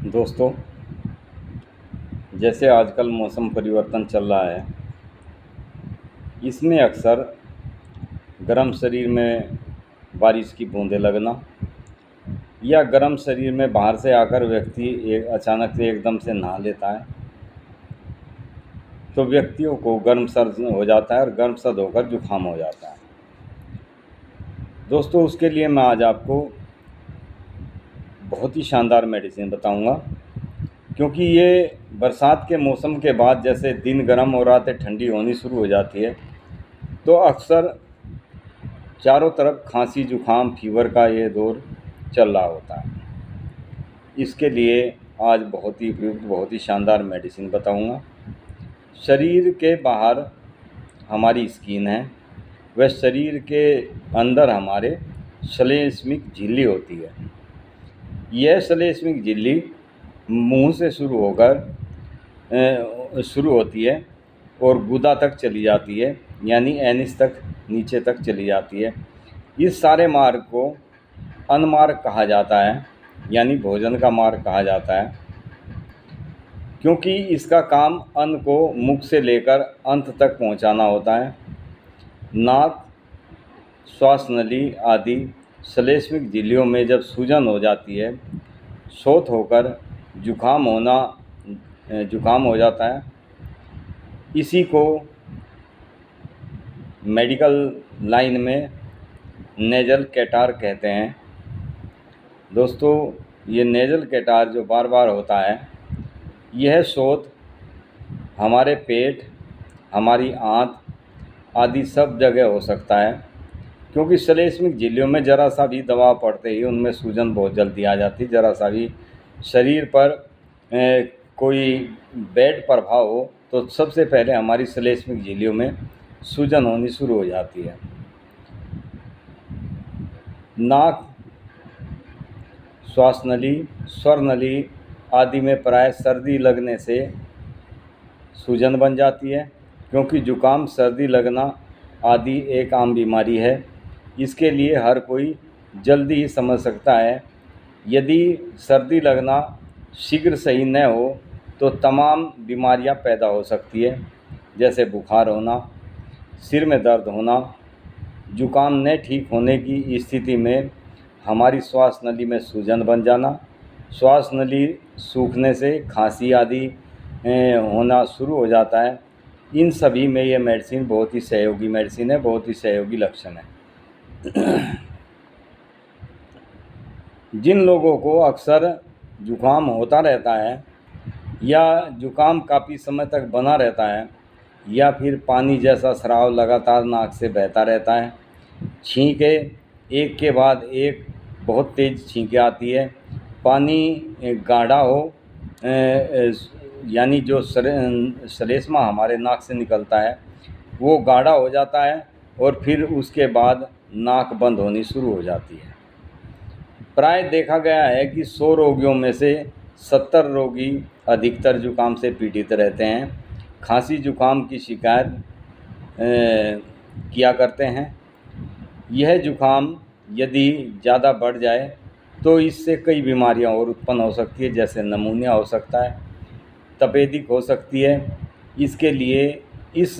दोस्तों, जैसे आजकल मौसम परिवर्तन चल रहा है, इसमें अक्सर गर्म शरीर में बारिश की बूंदें लगना या गर्म शरीर में बाहर से आकर व्यक्ति एक अचानक से एकदम से नहा लेता है, तो व्यक्तियों को गर्म सर्द हो जाता है और गर्म सर्द होकर जुकाम हो जाता है। दोस्तों, उसके लिए मैं आज आपको बहुत ही शानदार मेडिसिन बताऊंगा, क्योंकि ये बरसात के मौसम के बाद जैसे दिन गर्म और रातें ठंडी होनी शुरू हो जाती है, तो अक्सर चारों तरफ खांसी जुकाम फीवर का ये दौर चल रहा होता है। इसके लिए आज बहुत ही उपयुक्त बहुत ही शानदार मेडिसिन बताऊंगा। शरीर के बाहर हमारी स्किन है, वह शरीर के अंदर हमारे श्लेष्मिक झिल्ली होती है। यह श्लेष्मिक झिल्ली मुंह से शुरू होती है और गुदा तक चली जाती है, यानी एनिस तक नीचे तक चली जाती है। इस सारे मार्ग को अन्नमार्ग कहा जाता है, यानी भोजन का मार्ग कहा जाता है, क्योंकि इसका काम अन्न को मुख से लेकर अंत तक पहुंचाना होता है। नाक, श्वास नली आदि श्लेष्मिक झिल्लियों में जब सूजन हो जाती है, शोथ होकर जुकाम हो जाता है। इसी को मेडिकल लाइन में नेजल कैटार कहते हैं। दोस्तों, ये नेजल कैटार जो बार बार होता है, यह शोथ हमारे पेट, हमारी आंत आदि सब जगह हो सकता है, क्योंकि श्लेष्मिक झिल्लियों में ज़रा सा भी दबाव पड़ते ही उनमें सूजन बहुत जल्दी आ जाती है। ज़रा सा भी शरीर पर कोई बैड प्रभाव हो तो सबसे पहले हमारी श्लेष्मिक झिल्लियों में सूजन होनी शुरू हो जाती है। नाक, श्वास नली, स्वर नली आदि में प्राय सर्दी लगने से सूजन बन जाती है, क्योंकि जुकाम सर्दी लगना आदि एक आम बीमारी है। इसके लिए हर कोई जल्दी ही समझ सकता है। यदि सर्दी लगना शीघ्र सही न हो तो तमाम बीमारियां पैदा हो सकती है, जैसे बुखार होना, सिर में दर्द होना। जुकाम न ठीक होने की स्थिति में हमारी श्वास नली में सूजन बन जाना, श्वास नली सूखने से खांसी आदि होना शुरू हो जाता है। इन सभी में ये मेडिसिन बहुत ही सहयोगी मेडिसिन है, बहुत ही सहयोगी लक्षण है। जिन लोगों को अक्सर जुकाम होता रहता है या जुकाम काफ़ी समय तक बना रहता है, या फिर पानी जैसा स्राव लगातार नाक से बहता रहता है, छींकें एक के बाद एक बहुत तेज़ छींकें आती है, पानी गाढ़ा हो, यानी जो श्लेष्मा हमारे नाक से निकलता है वो गाढ़ा हो जाता है और फिर उसके बाद नाक बंद होनी शुरू हो जाती है। प्राय देखा गया है कि 100 रोगियों में से 70 रोगी अधिकतर जुकाम से पीड़ित रहते हैं, खांसी जुकाम की शिकायत किया करते हैं। यह जुकाम यदि ज़्यादा बढ़ जाए तो इससे कई बीमारियां और उत्पन्न हो सकती है, जैसे नमूनिया हो सकता है, तपेदिक हो सकती है। इसके लिए इस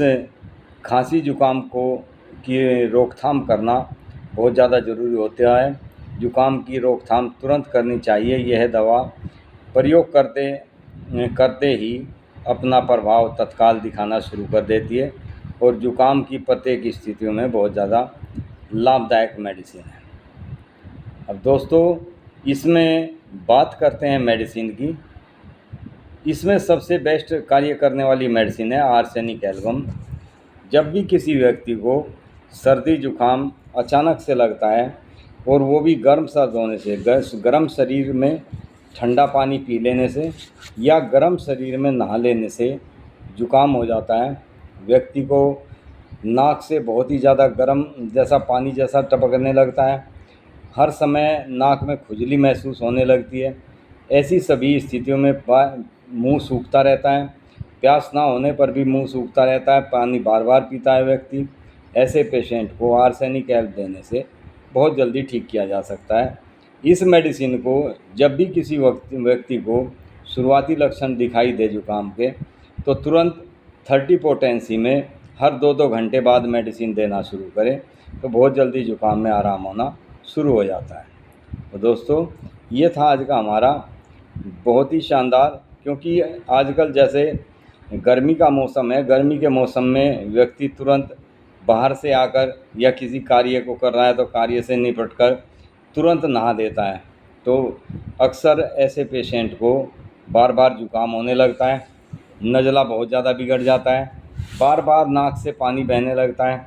खांसी जुकाम की रोकथाम करना बहुत ज़्यादा ज़रूरी होता है। जुकाम की रोकथाम तुरंत करनी चाहिए। यह दवा प्रयोग करते ही अपना प्रभाव तत्काल दिखाना शुरू कर देती है और जुकाम की प्रत्येक स्थितियों में बहुत ज़्यादा लाभदायक मेडिसिन है। अब दोस्तों, इसमें बात करते हैं मेडिसिन की। इसमें सबसे बेस्ट कार्य करने वाली मेडिसिन है आर्सेनिक एल्बम। जब भी किसी व्यक्ति को सर्दी जुकाम अचानक से लगता है और वो भी गर्म सर्द होने से, गर्म शरीर में ठंडा पानी पी लेने से या गर्म शरीर में नहा लेने से जुकाम हो जाता है, व्यक्ति को नाक से बहुत ही ज़्यादा गर्म जैसा पानी जैसा टपकने लगता है, हर समय नाक में खुजली महसूस होने लगती है। ऐसी सभी स्थितियों में मुंह सूखता रहता है, प्यास ना होने पर भी मुंह सूखता रहता है, पानी बार बार पीता है व्यक्ति। ऐसे पेशेंट को आर्सेनिक एल्ब देने से बहुत जल्दी ठीक किया जा सकता है। इस मेडिसिन को जब भी किसी व्यक्ति को शुरुआती लक्षण दिखाई दे जुकाम के, तो तुरंत 30 पोटेंसी में हर 2-2 घंटे बाद मेडिसिन देना शुरू करें, तो बहुत जल्दी जुकाम में आराम होना शुरू हो जाता है। तो दोस्तों, ये था आज का हमारा बहुत ही शानदार, क्योंकि आजकल जैसे गर्मी का मौसम है, गर्मी के मौसम में व्यक्ति तुरंत बाहर से आकर या किसी कार्य को कर रहा है तो कार्य से निपट कर तुरंत नहा देता है, तो अक्सर ऐसे पेशेंट को बार बार जुकाम होने लगता है, नज़ला बहुत ज़्यादा बिगड़ जाता है, बार बार नाक से पानी बहने लगता है,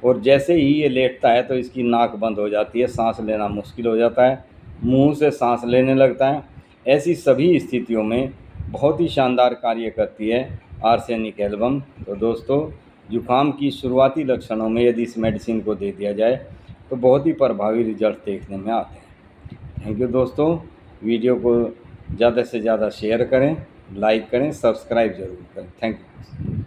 और जैसे ही ये लेटता है तो इसकी नाक बंद हो जाती है, सांस लेना मुश्किल हो जाता है, मुंह से सांस लेने लगता है। ऐसी सभी स्थितियों में बहुत ही शानदार कार्य करती है आर्सेनिक एल्बम। तो दोस्तों, जुकाम की शुरुआती लक्षणों में यदि इस मेडिसिन को दे दिया जाए तो बहुत ही प्रभावी रिजल्ट देखने में आते हैं। थैंक यू दोस्तों। वीडियो को ज़्यादा से ज़्यादा शेयर करें, लाइक करें, सब्सक्राइब ज़रूर करें। Thank you.